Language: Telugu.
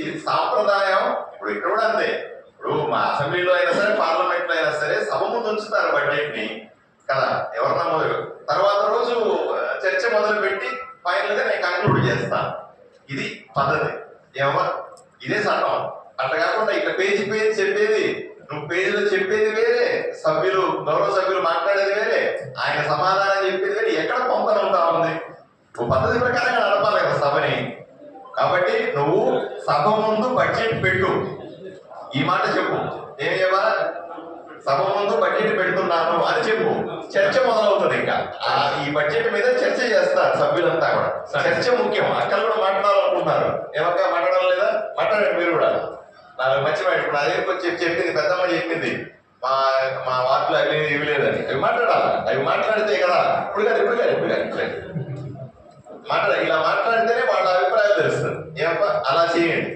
ఇది సాంప్రదాయం. ఇప్పుడు ఇక్కడ కూడా అంతే. ఇప్పుడు మా అసెంబ్లీలో అయినా సరే, పార్లమెంట్ లో అయినా సరే సభ ముందు ఉంచుతారు బడ్జెట్ ని కదా. ఎవరన్నా మొదలు తర్వాత రోజు చర్చ మొదలు పెట్టి ఫైనల్ గా నేను కంక్లూడ్ చేస్తాను. ఇది పద్ధతి. ఏమో ఇదే చట్టం. అట్లా కాకుండా ఇట్లా పేజీ చెప్పేది, నువ్వు పేజీలో చెప్పేది వేరే, గౌరవ సభ్యులు మాట్లాడేది వేరే, ఆయన సమాధానం చెప్పేది వేరే. ఎక్కడ పొంతన ఉంటా ఉంది? నువ్వు పద్ధతి ప్రకారంగా నడపాలి కదా సభని. కాబట్టి నువ్వు సభ ముందు బడ్జెట్ పెట్టు. ఈ మాట చెప్పు. ఏమేవా సభ ముందు బడ్జెట్ పెడుతున్నాను అని చెప్పు. చర్చ మొదలవుతుంది. ఇంకా ఈ బడ్జెట్ మీద చర్చ చేస్తారు సభ్యులంతా కూడా. చర్చ ముఖ్యం. అక్కడ కూడా మాట్లాడాలనుకుంటున్నారు. ఏమక్క మాట్లాడడం లేదా? మాట్లాడండి మీరు కూడా. నాకు మంచి మాట. ఇప్పుడు అదే చెప్పింది, పెద్దమ్మ చెప్పింది, మా వార్డులో అవి ఇవి లేదని. అవి మాట్లాడాలి. అవి మాట్లాడితే కదా. ఇప్పుడు మాట్లాడాలి. ఇలా మాట్లాడితేనే వాళ్ళ అభిప్రాయాలు తెలుస్తుంది. ఏమప్ప అలా చేయండి.